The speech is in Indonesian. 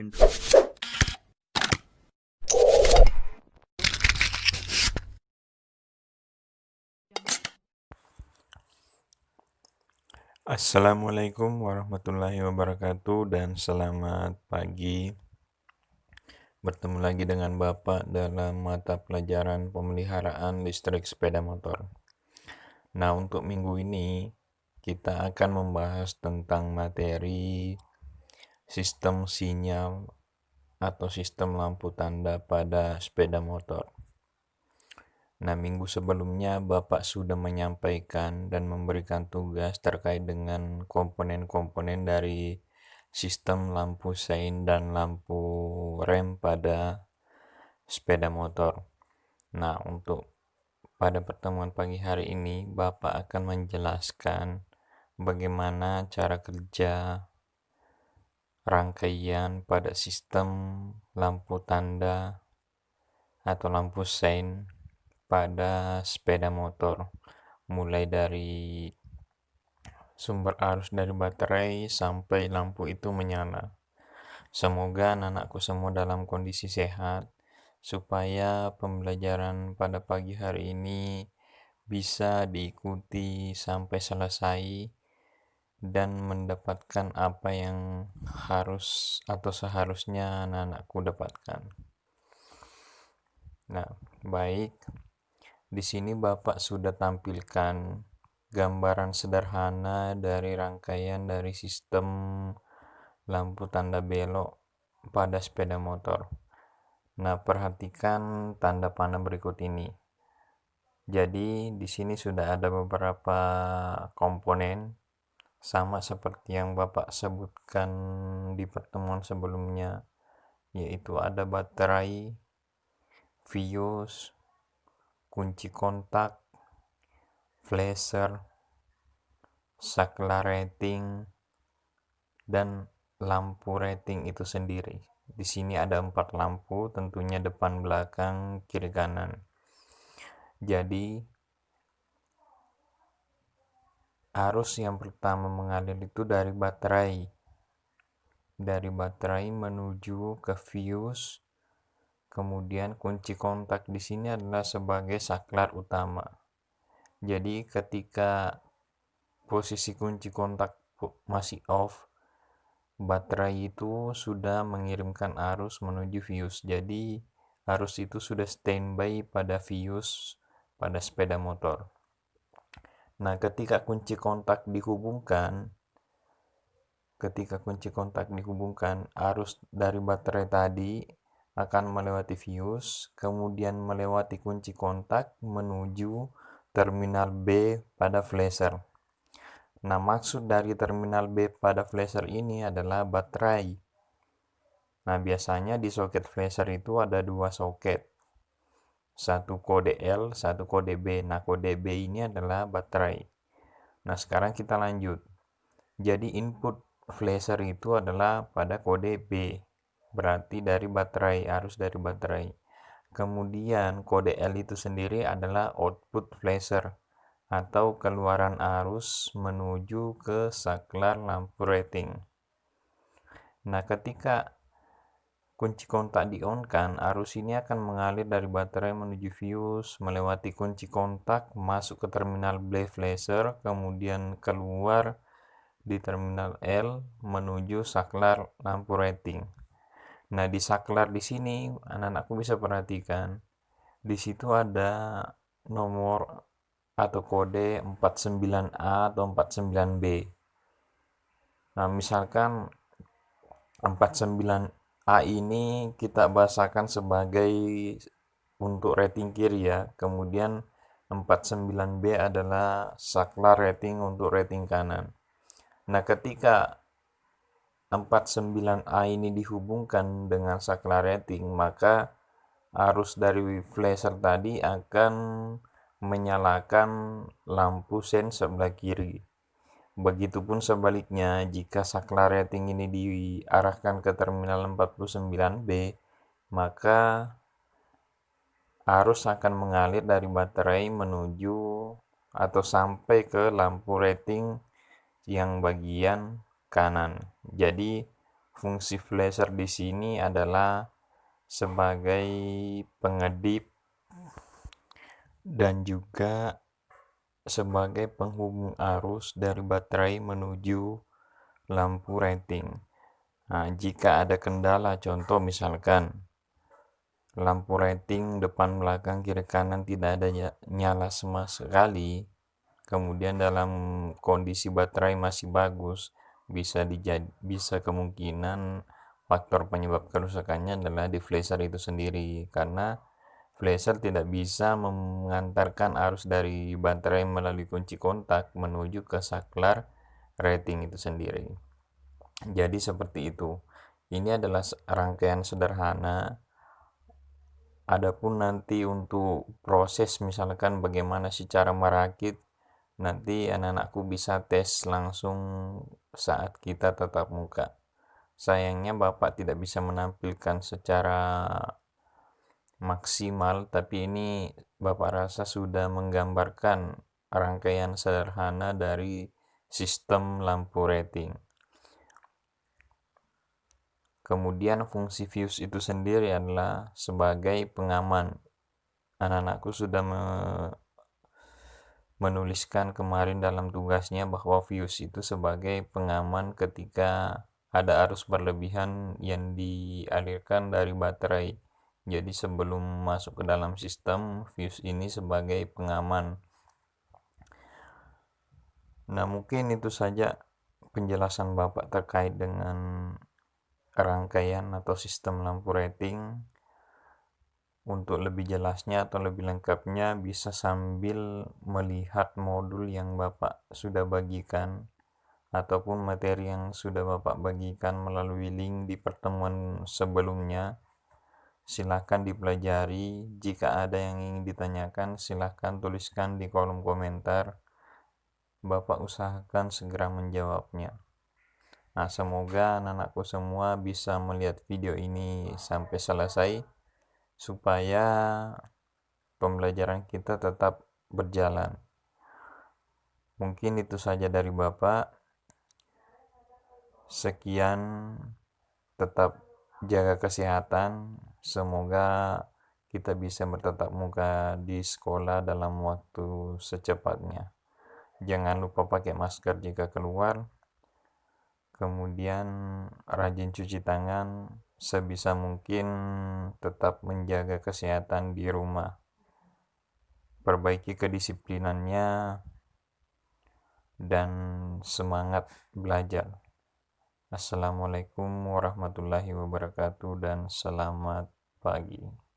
intro. Assalamualaikum warahmatullahi wabarakatuh dan selamat pagi. Bertemu lagi dengan Bapak dalam mata pelajaran pemeliharaan listrik sepeda motor. Nah, untuk minggu ini kita akan membahas tentang materi sistem sinyal atau sistem lampu tanda pada sepeda motor. Nah, minggu sebelumnya Bapak sudah menyampaikan dan memberikan tugas terkait dengan komponen-komponen dari sistem lampu sein dan lampu rem pada sepeda motor. Nah, untuk pada pertemuan pagi hari ini, Bapak akan menjelaskan bagaimana cara kerja rangkaian pada sistem lampu tanda atau lampu sein pada sepeda motor, mulai dari sumber arus dari baterai sampai lampu itu menyala. Semoga anak-anakku semua dalam kondisi sehat, supaya pembelajaran pada pagi hari ini bisa diikuti sampai selesai dan mendapatkan apa yang harus atau seharusnya anak-anakku dapatkan. Nah, baik. Di sini Bapak sudah tampilkan gambaran sederhana dari rangkaian dari sistem lampu tanda belok pada sepeda motor. Nah, perhatikan tanda panah berikut ini. Jadi, di sini sudah ada beberapa komponen sama seperti yang Bapak sebutkan di pertemuan sebelumnya, yaitu ada baterai, fuse, kunci kontak, flasher, saklar rating, dan lampu rating itu sendiri. Di sini ada 4 lampu, tentunya depan, belakang, kiri, kanan. Jadi, arus yang pertama mengalir itu dari baterai. Dari baterai menuju ke fuse, kemudian kunci kontak di sini adalah sebagai saklar utama. Jadi, ketika posisi kunci kontak masih off, baterai itu sudah mengirimkan arus menuju fuse. Jadi, arus itu sudah standby pada fuse pada sepeda motor. Nah, ketika kunci kontak dihubungkan, arus dari baterai tadi akan melewati fuse, kemudian melewati kunci kontak menuju terminal B pada flasher. Nah, maksud dari terminal B pada flasher ini adalah baterai. Nah, biasanya di soket flasher itu ada 2 soket. Satu kode L, satu kode B. Nah, kode B ini adalah baterai. Nah, sekarang kita lanjut. Jadi, input flasher itu adalah pada kode B. Berarti dari baterai, arus dari baterai. Kemudian, kode L itu sendiri adalah output flasher atau keluaran arus menuju ke saklar lampu rating. Nah, ketika kunci kontak di-on-kan, arus ini akan mengalir dari baterai menuju fuse, melewati kunci kontak, masuk ke terminal B flasher, kemudian keluar di terminal L menuju saklar lampu rating. Nah, di saklar di sini anak-anakku bisa perhatikan, di situ ada nomor atau kode 49A atau 49B. Nah, misalkan 49A ini kita bahasakan sebagai untuk rating kiri ya. Kemudian 49B adalah saklar rating untuk rating kanan. Nah, ketika 49A ini dihubungkan dengan saklar rating, maka arus dari flasher tadi akan menyalakan lampu sen sebelah kiri. Begitupun sebaliknya, jika saklar rating ini diarahkan ke terminal 49B, maka arus akan mengalir dari baterai menuju atau sampai ke lampu rating yang bagian kanan. Jadi, fungsi flasher di sini adalah sebagai pengedip dan juga sebagai penghubung arus dari baterai menuju lampu rating. Nah, jika ada kendala, contoh misalkan lampu rating depan belakang kiri kanan tidak ada nyala sama sekali, kemudian dalam kondisi baterai masih bagus, bisa kemungkinan faktor penyebab kerusakannya adalah di flasher itu sendiri, karena flasher tidak bisa mengantarkan arus dari baterai melalui kunci kontak menuju ke saklar rating itu sendiri. Jadi seperti itu. Ini adalah rangkaian sederhana. Adapun nanti untuk proses misalkan bagaimana sih cara merakit, nanti anak-anakku bisa tes langsung saat kita tatap muka. Sayangnya Bapak tidak bisa menampilkan secara maksimal, tapi ini Bapak rasa sudah menggambarkan rangkaian sederhana dari sistem lampu rating. Kemudian fungsi fuse itu sendiri adalah sebagai pengaman. Anak-anakku sudah menuliskan kemarin dalam tugasnya bahwa fuse itu sebagai pengaman ketika ada arus berlebihan yang dialirkan dari baterai. Jadi sebelum masuk ke dalam sistem, fuse ini sebagai pengaman. Nah, mungkin itu saja penjelasan Bapak terkait dengan rangkaian atau sistem lampu rating. Untuk lebih jelasnya atau lebih lengkapnya bisa sambil melihat modul yang Bapak sudah bagikan ataupun materi yang sudah Bapak bagikan melalui link di pertemuan sebelumnya. Silakan dipelajari. Jika ada yang ingin ditanyakan, silakan tuliskan di kolom komentar. Bapak usahakan segera menjawabnya. Nah, semoga anak-anakku semua bisa melihat video ini sampai selesai supaya pembelajaran kita tetap berjalan. Mungkin itu saja dari Bapak. Sekian, tetap jaga kesehatan. Semoga kita bisa bertatap muka di sekolah dalam waktu secepatnya. Jangan lupa pakai masker jika keluar. Kemudian rajin cuci tangan. Sebisa mungkin tetap menjaga kesehatan di rumah. Perbaiki kedisiplinannya dan semangat belajar. Assalamualaikum warahmatullahi wabarakatuh dan selamat pagi.